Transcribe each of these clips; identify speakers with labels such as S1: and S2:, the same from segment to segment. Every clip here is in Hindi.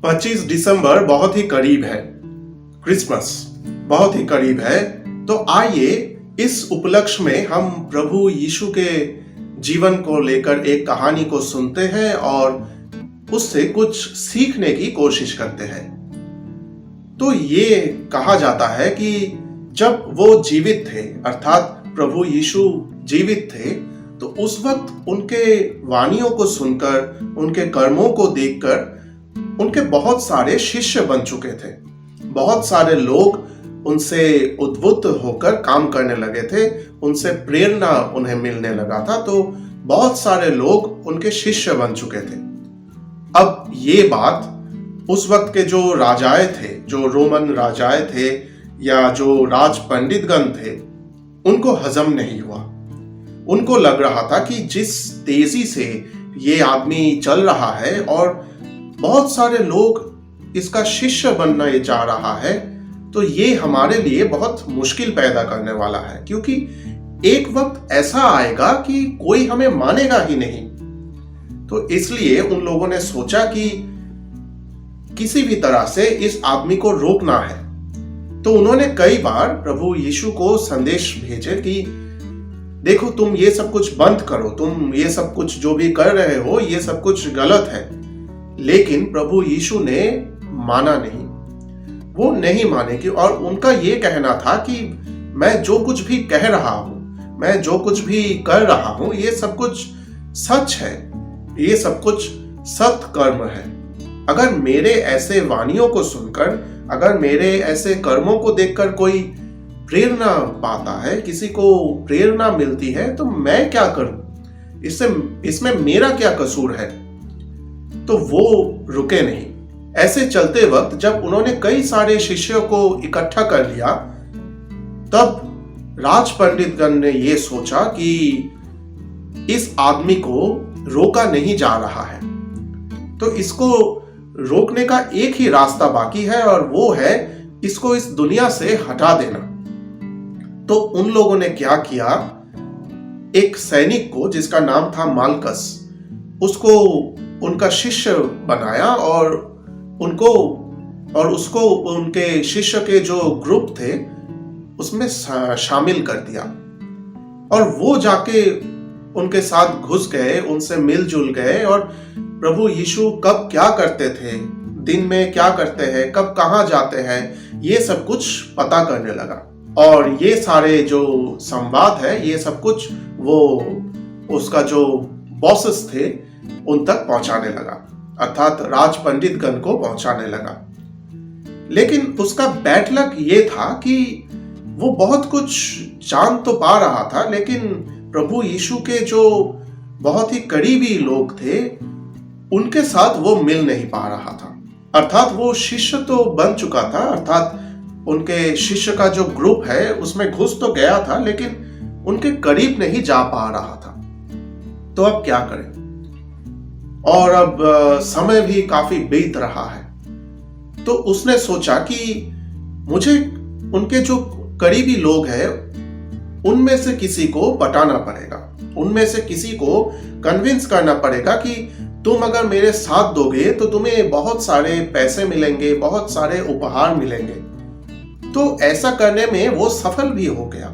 S1: 25 दिसंबर बहुत ही करीब है। क्रिसमस बहुत ही करीब है। तो आइए इस उपलक्ष्य में हम प्रभु यीशु के जीवन को लेकर एक कहानी को सुनते हैं और उससे कुछ सीखने की कोशिश करते हैं। तो ये कहा जाता है कि जब वो जीवित थे, अर्थात प्रभु यीशु जीवित थे, तो उस वक्त उनके वाणियों को सुनकर, उनके कर्मों को देखकर उनके बहुत सारे शिष्य बन चुके थे। बहुत सारे लोग उनसे उद्बुद्ध होकर काम करने लगे थे, उनसे प्रेरणा उन्हें मिलने लगा था। तो बहुत सारे लोग उनके शिष्य बन चुके थे। अब ये बात उस वक्त के जो राजाएं थे, जो रोमन राजाएं थे या जो राज पंडितगण थे, उनको हजम नहीं हुआ। उनको लग रहा था कि जिस तेजी से ये आदमी चल रहा है और बहुत सारे लोग इसका शिष्य बनना चाह रहा है, तो ये हमारे लिए बहुत मुश्किल पैदा करने वाला है, क्योंकि एक वक्त ऐसा आएगा कि कोई हमें मानेगा ही नहीं। तो इसलिए उन लोगों ने सोचा कि किसी भी तरह से इस आदमी को रोकना है। तो उन्होंने कई बार प्रभु यीशु को संदेश भेजे कि देखो, तुम ये सब कुछ बंद करो, तुम ये सब कुछ जो भी कर रहे हो ये सब कुछ गलत है। लेकिन प्रभु यीशु ने माना नहीं, वो नहीं माने कि, और उनका ये कहना था कि मैं जो कुछ भी कह रहा हूं, मैं जो कुछ भी कर रहा हूं, ये सब कुछ सच है, ये सब कुछ सत्य कर्म है। अगर मेरे ऐसे वाणियों को सुनकर, अगर मेरे ऐसे कर्मों को देखकर कोई प्रेरणा पाता है, किसी को प्रेरणा मिलती है, तो मैं क्या करूं? इसमें मेरा क्या कसूर है? तो वो रुके नहीं। ऐसे चलते वक्त जब उन्होंने कई सारे शिष्यों को इकट्ठा कर लिया, तब राज पंडितगण ने ये सोचा कि इस आदमी को रोका नहीं जा रहा है, तो इसको रोकने का एक ही रास्ता बाकी है और वो है इसको इस दुनिया से हटा देना। तो उन लोगों ने क्या किया, एक सैनिक को जिसका नाम था मालकस, उसको उनका शिष्य बनाया और उसको उनके शिष्य के जो ग्रुप थे उसमें शामिल कर दिया। और वो जाके उनके साथ घुस गए, उनसे मिलजुल गए और प्रभु यीशु कब क्या करते थे, दिन में क्या करते हैं, कब कहाँ जाते हैं, ये सब कुछ पता करने लगा। और ये सारे जो संवाद है, ये सब कुछ वो उसका जो बॉसेस थे उन तक पहुंचाने लगा, अर्थात राज पंडितगण को पहुंचाने लगा। लेकिन उसका बैड लक ये था कि वो बहुत कुछ जान तो पा रहा था, लेकिन प्रभु यीशु के जो बहुत ही करीबी लोग थे उनके साथ वो मिल नहीं पा रहा था। अर्थात वो शिष्य तो बन चुका था, अर्थात उनके शिष्य का जो ग्रुप है उसमें घुस तो गया था, लेकिन उनके करीब नहीं जा पा रहा था। तो अब क्या करें? और अब समय भी काफी बीत रहा है। तो उसने सोचा कि मुझे उनके जो करीबी लोग हैं उनमें से किसी को पटाना पड़ेगा, उनमें से किसी को कन्विंस करना पड़ेगा कि तुम अगर मेरे साथ दोगे तो तुम्हें बहुत सारे पैसे मिलेंगे, बहुत सारे उपहार मिलेंगे। तो ऐसा करने में वो सफल भी हो गया।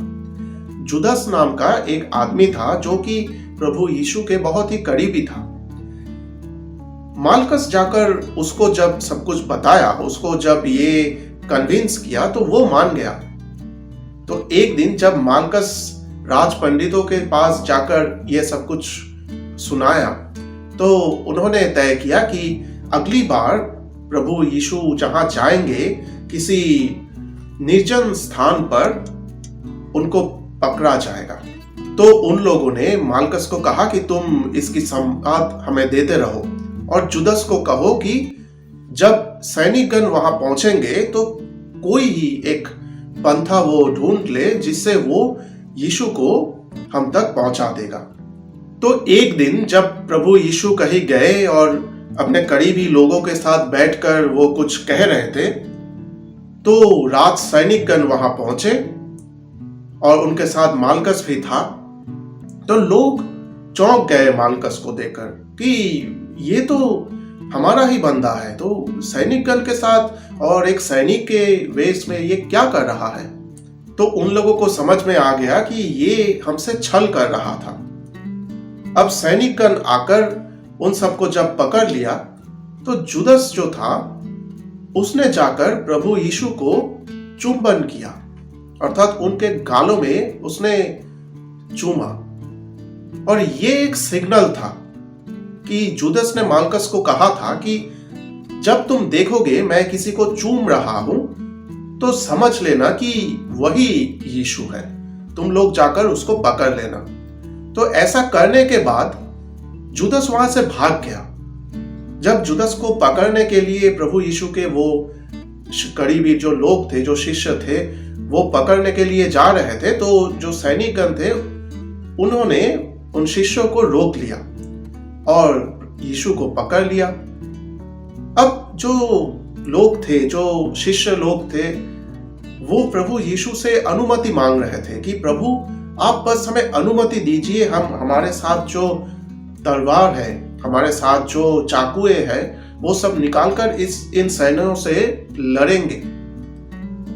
S1: जुदस नाम का एक आदमी था जो कि प्रभु यीशु के बहुत ही करीबी था। मालकस जाकर उसको जब सब कुछ बताया, उसको जब ये कन्विंस किया, तो वो मान गया। तो एक दिन जब मालकस राज पंडितों के पास जाकर ये सब कुछ सुनाया, तो उन्होंने तय किया कि अगली बार प्रभु यीशु जहां जाएंगे, किसी निर्जन स्थान पर उनको पकड़ा जाएगा। तो उन लोगों ने मालकस को कहा कि तुम इसकी संवाद हमें देते रहो और जुदस को कहो कि जब सैनिकगण वहां पहुंचेंगे तो कोई ही एक पंथा वो ढूंढ ले जिससे वो यीशु को हम तक पहुंचा देगा। तो एक दिन जब प्रभु यीशु कहीं गए और अपने करीबी लोगों के साथ बैठकर वो कुछ कह रहे थे, तो राज सैनिकगण वहां पहुंचे और उनके साथ मालकस भी था। तो लोग चौंक गए मालकस को देखकर कि ये तो हमारा ही बंदा है, तो सैनिकगण के साथ और एक सैनिक के वेश में ये क्या कर रहा है? तो उन लोगों को समझ में आ गया कि ये हमसे छल कर रहा था। अब सैनिकगण आकर उन सबको जब पकड़ लिया तो जुदस जो था उसने जाकर प्रभु यीशु को चुंबन किया, अर्थात उनके गालों में उसने चूमा। और ये एक सिग्नल था कि जुदस ने मालकस को कहा था कि जब तुम देखोगे मैं किसी को चूम रहा हूं तो समझ लेना कि वही यीशु है, तुम लोग जाकर उसको पकड़ लेना। तो ऐसा करने के बाद जुदस वहां से भाग गया। जब जुदस को पकड़ने के लिए प्रभु यीशु के वो करीबी जो लोग थे, जो शिष्य थे, वो पकड़ने के लिए जा रहे थे, तो जो सैनिकगण थे उन्होंने उन शिष्यों को रोक लिया और यीशु को पकड़ लिया। अब जो लोग थे, जो शिष्य लोग थे, वो प्रभु यीशु से अनुमति मांग रहे थे कि प्रभु आप बस हमें अनुमति दीजिए, हम हमारे साथ जो तलवार है, हमारे साथ जो चाकुए हैं, वो सब निकालकर इन सैनिकों से लड़ेंगे।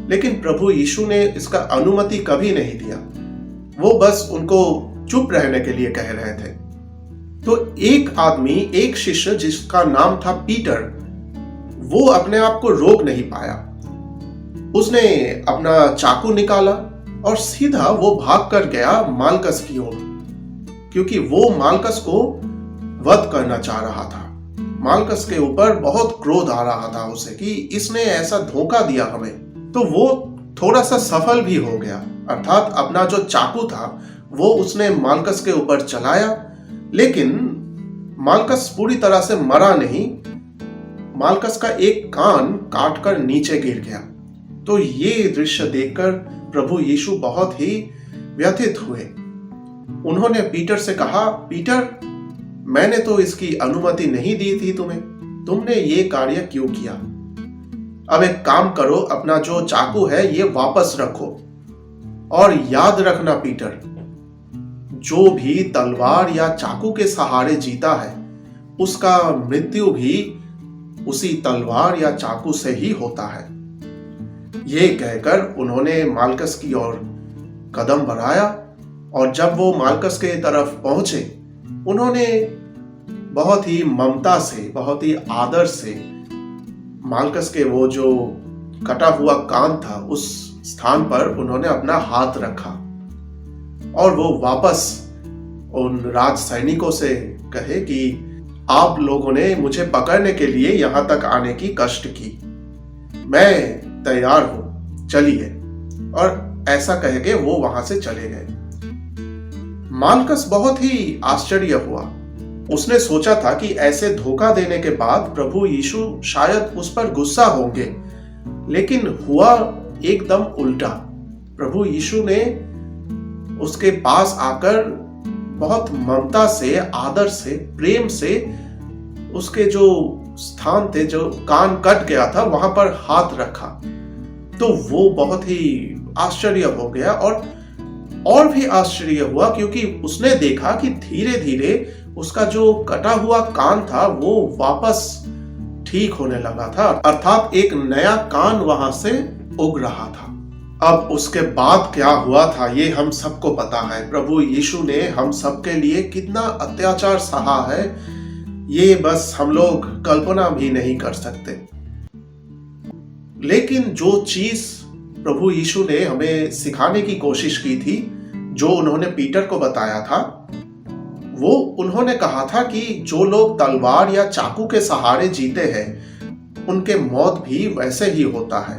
S1: लेकिन प्रभु यीशु ने इसका अनुमति कभी नहीं दिया, वो बस उनको चुप रहने के लिए कह रहे थे। तो एक आदमी, एक शिष्य जिसका नाम था पीटर, वो अपने आप को रोक नहीं पाया। उसने अपना चाकू निकाला और सीधा वो भाग कर गया मालकस की ओर, क्योंकि वो मालकस को वध करना चाह रहा था। मालकस के ऊपर बहुत क्रोध आ रहा था उसे कि इसने ऐसा धोखा दिया हमें। तो वो थोड़ा सा सफल भी हो गया, अर्थात अपना जो चाकू था वो उसने मालकस के ऊपर चलाया, लेकिन मालकस पूरी तरह से मरा नहीं। मालकस का एक कान काटकर नीचे गिर गया। तो ये दृश्य देखकर प्रभु यीशु बहुत ही व्यथित हुए। उन्होंने पीटर से कहा, पीटर, मैंने तो इसकी अनुमति नहीं दी थी तुम्हें, तुमने ये कार्य क्यों किया? अब एक काम करो, अपना जो चाकू है ये वापस रखो, और याद रखना पीटर, जो भी तलवार या चाकू के सहारे जीता है उसका मृत्यु भी उसी तलवार या चाकू से ही होता है। ये कहकर उन्होंने मालकस की ओर कदम बढ़ाया, और जब वो मालकस के तरफ पहुंचे, उन्होंने बहुत ही ममता से, बहुत ही आदर से मालकस के वो जो कटा हुआ कान था उस स्थान पर उन्होंने अपना हाथ रखा, और वो वापस उन राज सैनिकों से कहे कि आप लोगों ने मुझे पकड़ने के लिए यहां तक आने की कष्ट की, मैं तैयार हूं, चलिए। और ऐसा कह के वो वहां से चले गए। मालकस बहुत ही आश्चर्य हुआ। उसने सोचा था कि ऐसे धोखा देने के बाद प्रभु यीशु शायद उस पर गुस्सा होंगे, लेकिन हुआ एकदम उल्टा। प्रभु यीशु ने उसके पास आकर बहुत ममता से, आदर से, प्रेम से उसके जो स्थान थे, जो कान कट गया था, वहां पर हाथ रखा। तो वो बहुत ही आश्चर्य हो गया, और भी आश्चर्य हुआ क्योंकि उसने देखा कि धीरे धीरे उसका जो कटा हुआ कान था वो वापस ठीक होने लगा था, अर्थात एक नया कान वहां से उग रहा था। अब उसके बाद क्या हुआ था ये हम सबको पता है। प्रभु यीशु ने हम सबके लिए कितना अत्याचार सहा है, ये बस हम लोग कल्पना भी नहीं कर सकते। लेकिन जो चीज प्रभु यीशु ने हमें सिखाने की कोशिश की थी, जो उन्होंने पीटर को बताया था, वो उन्होंने कहा था कि जो लोग तलवार या चाकू के सहारे जीते हैं उनके मौत भी वैसे ही होता है।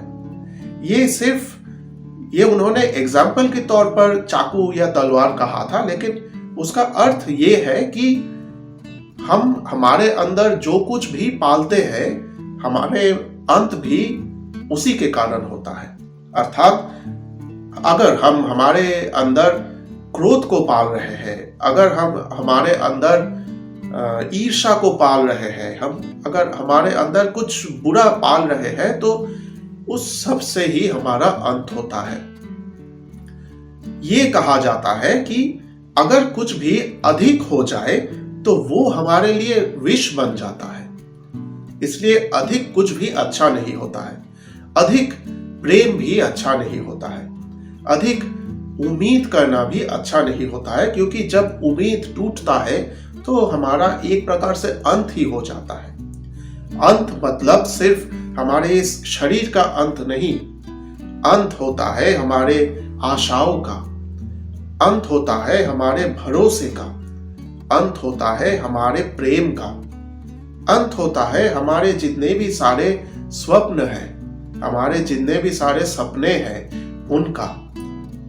S1: ये उन्होंने एग्जाम्पल के तौर पर चाकू या तलवार कहा था, लेकिन उसका अर्थ ये है कि हम हमारे अंदर जो कुछ भी पालते हैं, हमारे अंत भी उसी के कारण होता है। अर्थात अगर हम हमारे अंदर क्रोध को पाल रहे हैं, अगर हम हमारे अंदर ईर्ष्या को पाल रहे हैं, अगर हमारे अंदर कुछ बुरा पाल रहे हैं, तो उस सब से ही हमारा अंत होता है। ये कहा जाता है कि अगर कुछ भी अधिक हो जाए तो वो हमारे लिए विष बन जाता है। इसलिए अधिक कुछ भी अच्छा नहीं होता है। अधिक प्रेम भी अच्छा नहीं होता है। अधिक उम्मीद करना भी अच्छा नहीं होता है, क्योंकि जब उम्मीद टूटता है तो हमारा एक प्रकार से अंत ही हो जाता है। अंत मतलब सिर्फ हमारे इस शरीर का अंत नहीं, अंत होता है हमारे आशाओं का, अंत होता है हमारे भरोसे का, अंत होता है हमारे प्रेम का, अंत होता है हमारे जितने भी सारे स्वप्न हैं, हमारे जितने भी सारे सपने हैं उनका,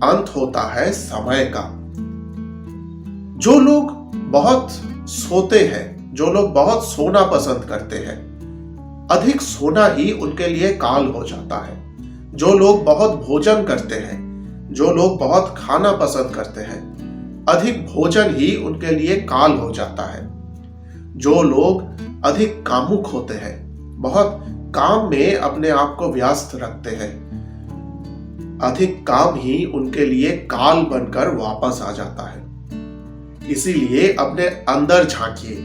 S1: अंत होता है समय का। जो लोग बहुत सोते हैं, जो लोग बहुत सोना पसंद करते हैं, अधिक सोना ही उनके लिए काल हो जाता है। जो लोग बहुत भोजन करते हैं, जो लोग बहुत खाना पसंद करते हैं, अधिक भोजन ही उनके लिए काल हो जाता है। जो लोग अधिक कामुक होते हैं, बहुत काम में अपने आप को व्यस्त रखते हैं, अधिक काम ही उनके लिए काल बनकर वापस आ जाता है। इसीलिए अपने अंदर झांकिए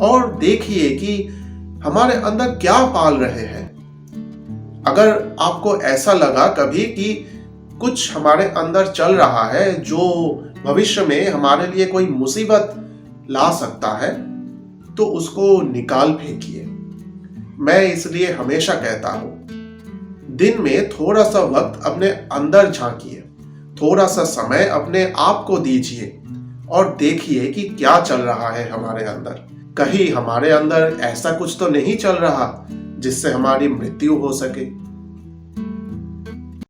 S1: और देखिए कि हमारे अंदर क्या पाल रहे हैं। अगर आपको ऐसा लगा कभी कि कुछ हमारे अंदर चल रहा है जो भविष्य में हमारे लिए कोई मुसीबत ला सकता है, तो उसको निकाल फेंकिए। मैं इसलिए हमेशा कहता हूं, दिन में थोड़ा सा वक्त अपने अंदर झांकिए, थोड़ा सा समय अपने आप को दीजिए और देखिए कि क्या चल रहा है हमारे अंदर। कहीं हमारे अंदर ऐसा कुछ तो नहीं चल रहा जिससे हमारी मृत्यु हो सके।